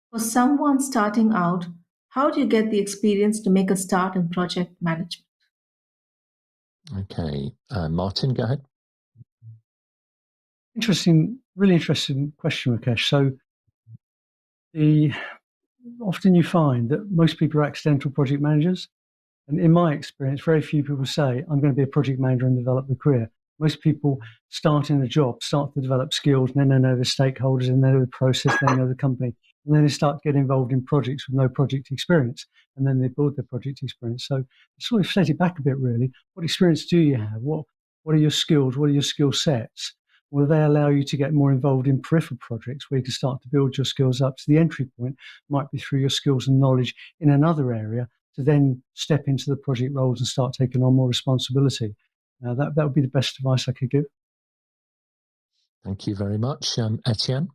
For someone starting out, how do you get the experience to make a start in project management? Okay. Martyn, go ahead. Really interesting question, Rakesh. So often you find that most people are accidental project managers. And in my experience, very few people say, I'm going to be a project manager and develop a career. Most people start in a job, start to develop skills, and then they know the stakeholders, and they know the process, they know the company. And then they start getting involved in projects with no project experience. And then they build their project experience. So sort of set it back a bit, really. What experience do you have? What are your skills? What are your skill sets? Will they allow you to get more involved in peripheral projects where you can start to build your skills up? So the entry point might be through your skills and knowledge in another area to then step into the project roles and start taking on more responsibility. That would be the best advice I could give. Thank you very much. Etienne?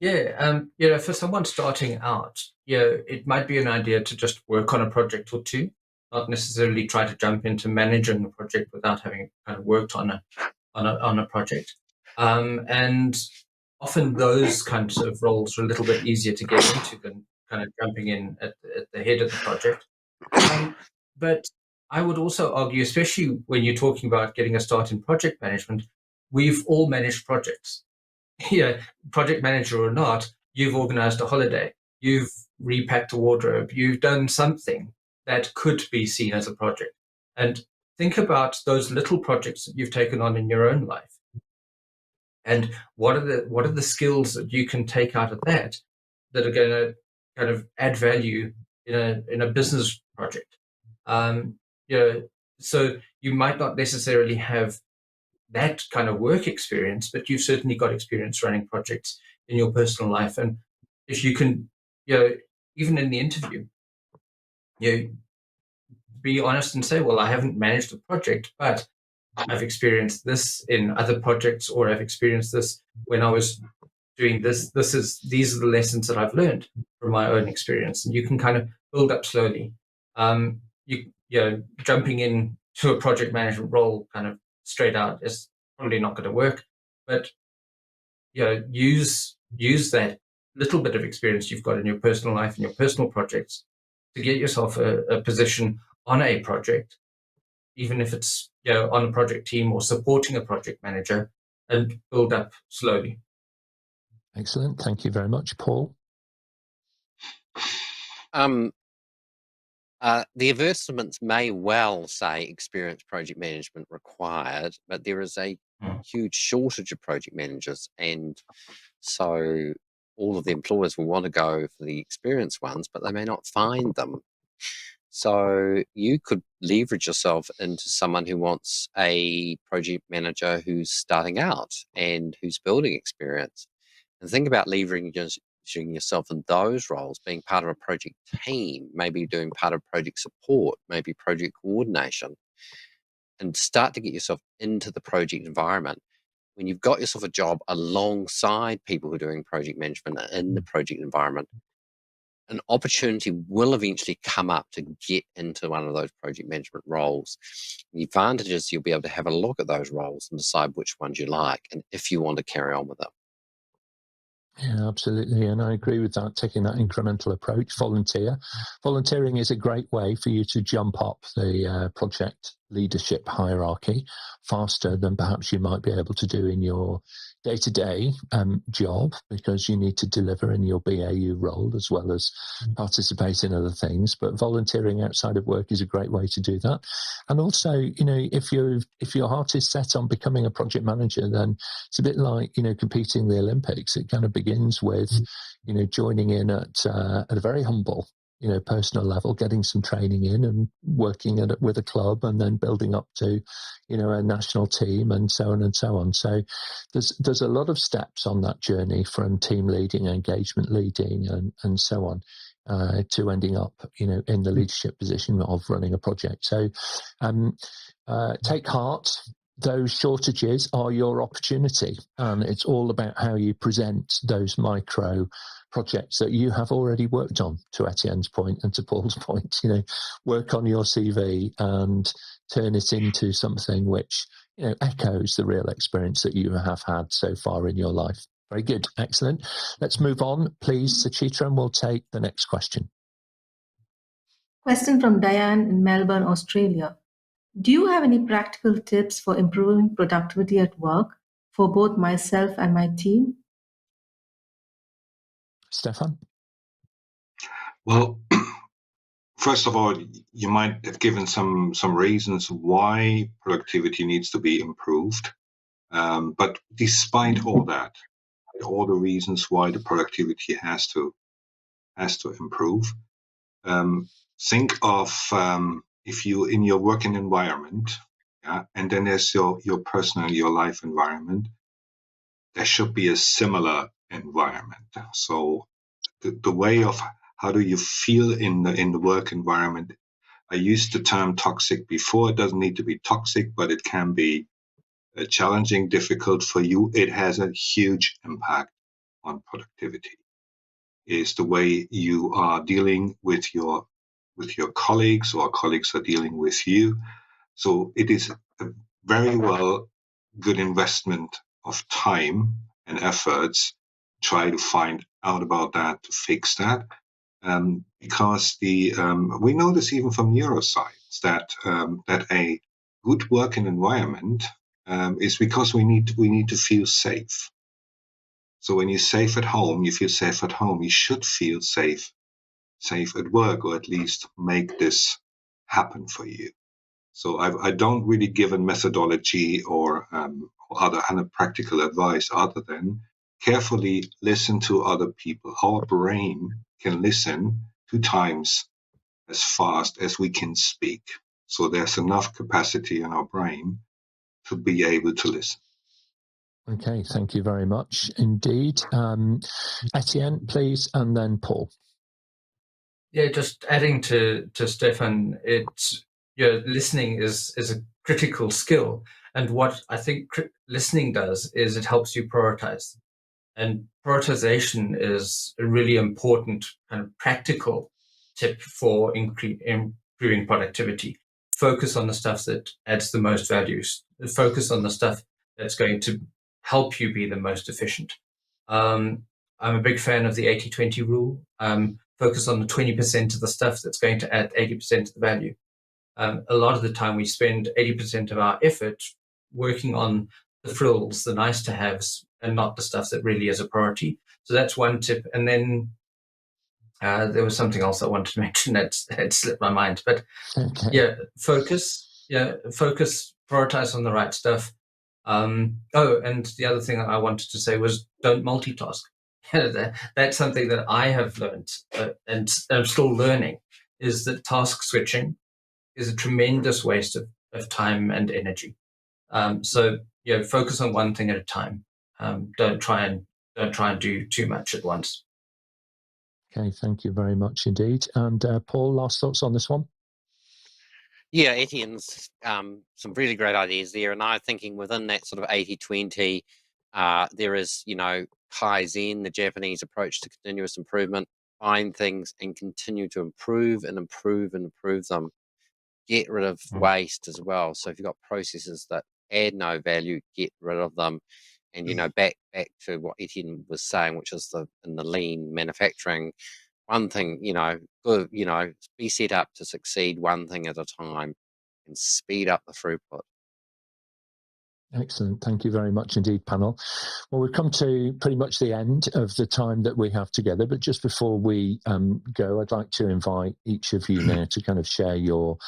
Yeah, for someone starting out, it might be an idea to just work on a project or two, not necessarily try to jump into managing a project without having kind of worked on a project. And often those kinds of roles are a little bit easier to get into than kind of jumping in at the head of the project. But I would also argue, especially when you're talking about getting a start in project management, we've all managed projects. Project manager or not, you've organized a holiday, you've repacked a wardrobe, you've done something that could be seen as a project. And think about those little projects that you've taken on in your own life. And what are the skills that you can take out of that are going to kind of add value in a business project? So you might not necessarily have that kind of work experience, but you've certainly got experience running projects in your personal life. And if you can, even in the interview, be honest and say, well, I haven't managed a project, but I've experienced this in other projects, or I've experienced this when I was doing this. These are the lessons that I've learned from my own experience, and you can kind of build up slowly. Jumping in to a project management role kind of straight out is probably not going to work. But use that little bit of experience you've got in your personal life and your personal projects to get yourself a position on a project, even if it's on a project team or supporting a project manager, and build up slowly. Excellent. Thank you very much, Paul. The advertisements may well say experienced project management required, but there is a huge shortage of project managers. And so all of the employers will want to go for the experienced ones, but they may not find them. So you could leverage yourself into someone who wants a project manager who's starting out and who's building experience. And think about leveraging yourself in those roles, being part of a project team, maybe doing part of project support, maybe project coordination, and start to get yourself into the project environment. When you've got yourself a job alongside people who are doing project management in the project environment, an opportunity will eventually come up to get into one of those project management roles. The advantage is you'll be able to have a look at those roles and decide which ones you like and if you want to carry on with them. Yeah, absolutely. And I agree with that, taking that incremental approach. Volunteering is a great way for you to jump up the project leadership hierarchy faster than perhaps you might be able to do in your day-to-day job, because you need to deliver in your BAU role as well as participate in other things. But volunteering outside of work is a great way to do that. And also, you know, if your heart is set on becoming a project manager, then it's a bit like, you know, competing in the Olympics. It kind of begins with, you know, joining in at a very humble, you know, personal level, getting some training in and working with a club, and then building up to, you know, a national team and so on and so on. So there's a lot of steps on that journey, from team leading, engagement leading, and so on, to ending up, you know, in the leadership position of running a project. So take heart. Those shortages are your opportunity, and it's all about how you present those micro projects that you have already worked on, to Etienne's point and to Paul's point. You know, work on your CV and turn it into something which, you know, echoes the real experience that you have had so far in your life. Very good. Excellent. Let's move on, please, Suchitra, and we'll take the next question. Question from Diane in Melbourne, Australia. Do you have any practical tips for improving productivity at work for both myself and my team? Stephan? Well, first of all, you might have given some reasons why productivity needs to be improved. But despite all that, all the reasons why the productivity has to improve, think of if you in your working environment, yeah, and then there's your personal, your life environment. There should be a similar environment. So the way of how do you feel in the work environment? I used the term toxic before. It doesn't need to be toxic, but it can be challenging, difficult for you. It has a huge impact on productivity. Is the way you are dealing with your colleagues, or colleagues are dealing with you. So it is a very well good investment of time and efforts. Try to find out about that, to fix that, because we know this even from neuroscience that a good working environment is because we need to feel safe. So when you're safe at home, you feel safe at home. You should feel safe at work, or at least make this happen for you. So I don't really give a methodology or other practical advice other than carefully listen to other people. Our brain can listen 2 times as fast as we can speak. So there's enough capacity in our brain to be able to listen. Okay, thank you very much indeed. Etienne, please, and then Paul. Yeah, just adding to Stephan, it's listening is a critical skill, and what I think listening does is it helps you prioritize, and prioritization is a really important kind of practical tip for improving productivity. Focus on the stuff that adds the most value. Focus on the stuff that's going to help you be the most efficient. I'm a big fan of the 80-20 rule. Focus on the 20% of the stuff that's going to add 80% of the value. A lot of the time we spend 80% of our effort working on the frills, the nice to haves, and not the stuff that really is a priority. So that's one tip. And then there was something else I wanted to mention that had slipped my mind. But focus, prioritize on the right stuff. And the other thing I wanted to say was don't multitask. that's something that I have learned and I'm still learning, is that task switching is a tremendous waste of time and energy. So focus on one thing at a time. Don't try and do too much at once. Okay, thank you very much indeed. And Paul, last thoughts on this one? Yeah, Etienne's some really great ideas there, and I'm thinking within that sort of 80-20, there is, Kaizen, the Japanese approach to continuous improvement. Find things and continue to improve and improve and improve them. Get rid of waste as well. So if you've got processes that add no value, get rid of them. And back to what Etienne was saying, which is in the lean manufacturing, one thing, good, be set up to succeed one thing at a time and speed up the throughput. Excellent. Thank you very much indeed, panel. Well, we've come to pretty much the end of the time that we have together, but just before we go, I'd like to invite each of you now to kind of share your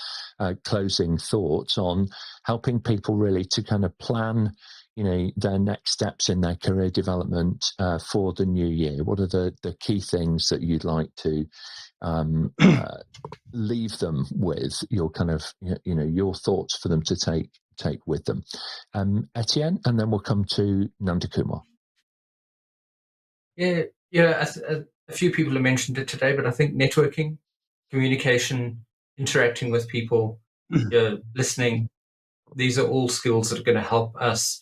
closing thoughts on helping people really to kind of plan their next steps in their career development for the new year. What are the key things that you'd like to leave them with, your kind of your thoughts for them to take with them? Etienne, and then we'll come to Nandhakumar. Yeah, a few people have mentioned it today, but I think networking, communication, interacting with people, listening, these are all skills that are going to help us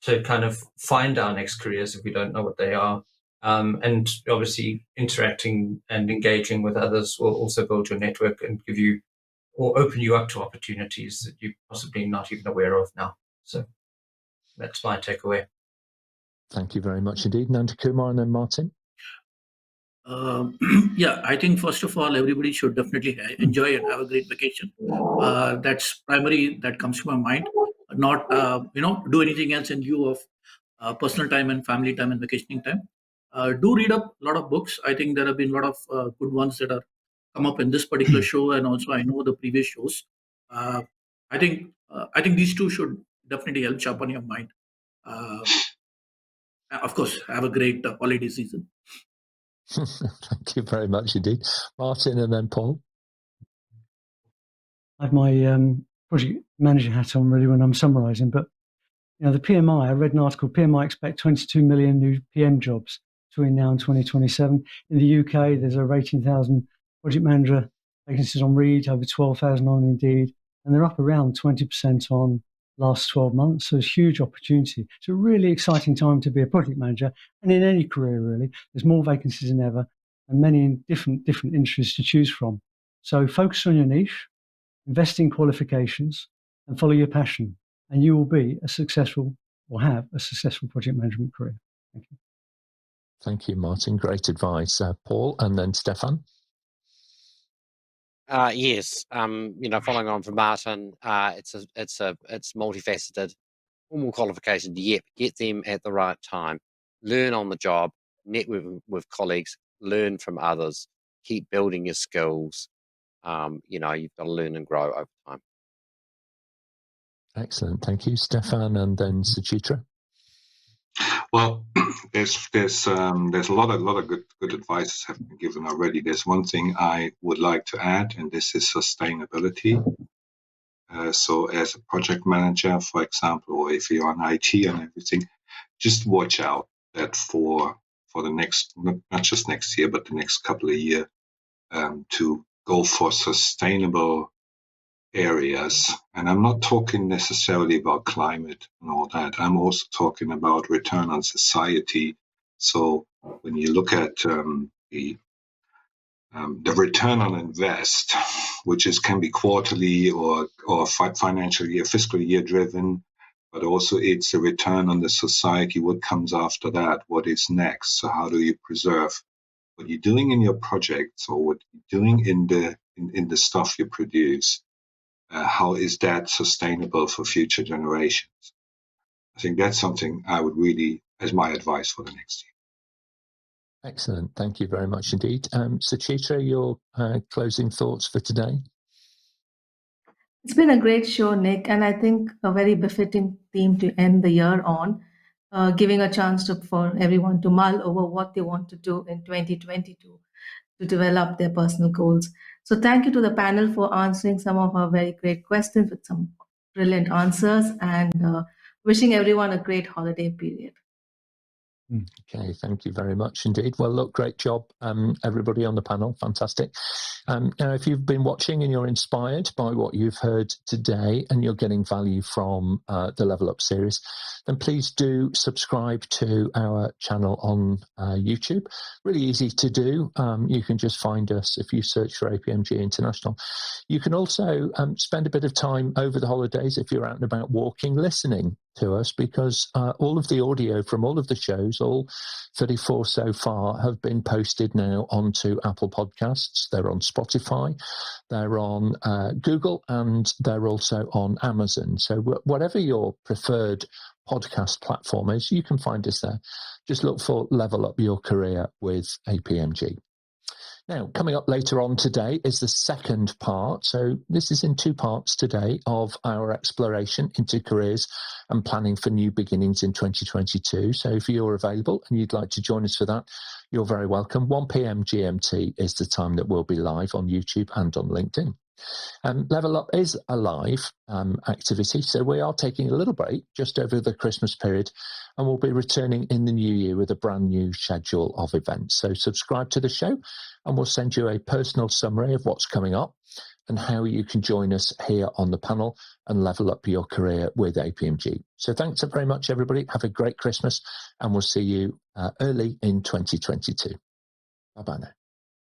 to kind of find our next careers if we don't know what they are. And obviously interacting and engaging with others will also build your network and give you or open you up to opportunities that you're possibly not even aware of now. So that's my takeaway. Thank you very much indeed. Nandhakumar and then Martyn. Yeah, I think first of all, everybody should definitely enjoy and have a great vacation. That's primary that comes to my mind. Not do anything else in lieu of personal time and family time and vacationing time. Do read up a lot of books. I think there have been a lot of good ones that are come up in this particular show, and also I know the previous shows. I think these two should definitely help sharpen your mind. Of course, have a great holiday season. Thank you very much indeed. Martyn and then Paul. I have my project manager hat on really when I'm summarising, but the PMI, I read an article, PMI expect 22 million new PM jobs between now and 2027. In the UK, there's over 18,000 project manager vacancies on Reed, over 12,000 on Indeed, and they're up around 20% on last 12 months. So it's a huge opportunity. It's a really exciting time to be a project manager, and in any career really. There's more vacancies than ever, and many in different industries to choose from. So focus on your niche, invest in qualifications, and follow your passion, and you will be a successful or have a successful project management career. Thank you. Thank you, Martyn. Great advice. Paul and then Stephan. Yes, following on from Martyn, it's multifaceted. Formal qualifications, yep, get them at the right time. Learn on the job, network with colleagues, learn from others, keep building your skills. You've got to learn and grow over time. Excellent, thank you, Stephan, and then Suchitra. Well, there's a lot of good advice have been given already. There's one thing I would like to add, and this is sustainability. So, as a project manager, for example, or if you're on IT and everything, just watch out that for the next, not just next year, but the next couple of years, to go for sustainable areas. And I'm not talking necessarily about climate and all that. I'm also talking about return on society. So when you look at the return on invest, which can be quarterly or financial year, fiscal year driven, but also it's a return on the society. What comes after that? What is next? So how do you preserve what you're doing in your projects or what you're doing in the stuff you produce? How is that sustainable for future generations? I think that's something I would really, as my advice for the next year. Excellent. Thank you very much indeed. Suchitra, your closing thoughts for today? It's been a great show, Nick, and I think a very befitting theme to end the year on. giving a chance for everyone to mull over what they want to do in 2022 to develop their personal goals. So thank you to the panel for answering some of our very great questions with some brilliant answers, and wishing everyone a great holiday period. Okay, thank you very much indeed. Well, look, great job, everybody on the panel. Fantastic. Now, if you've been watching and you're inspired by what you've heard today and you're getting value from the Level Up series, then please do subscribe to our channel on YouTube. Really easy to do. You can just find us if you search for APMG International. You can also spend a bit of time over the holidays, if you're out and about walking, listening to us, because all of the audio from all of the shows, all 34 so far, have been posted now onto Apple Podcasts. They're on Spotify, they're on Google, and they're also on Amazon. So whatever your preferred podcast platform is, you can find us there. Just look for Level Up Your Career with APMG. Now, coming up later on today is the second part. So this is in two parts today of our exploration into careers and planning for new beginnings in 2022. So if you're available and you'd like to join us for that, you're very welcome. 1 p.m. GMT is the time that we'll be live on YouTube and on LinkedIn. Level Up is a live activity, so we are taking a little break just over the Christmas period, and we'll be returning in the new year with a brand new schedule of events. So subscribe to the show and we'll send you a personal summary of what's coming up and how you can join us here on the panel and level up your career with APMG. So thanks very much, everybody. Have a great Christmas, and we'll see you early in 2022. Bye-bye now.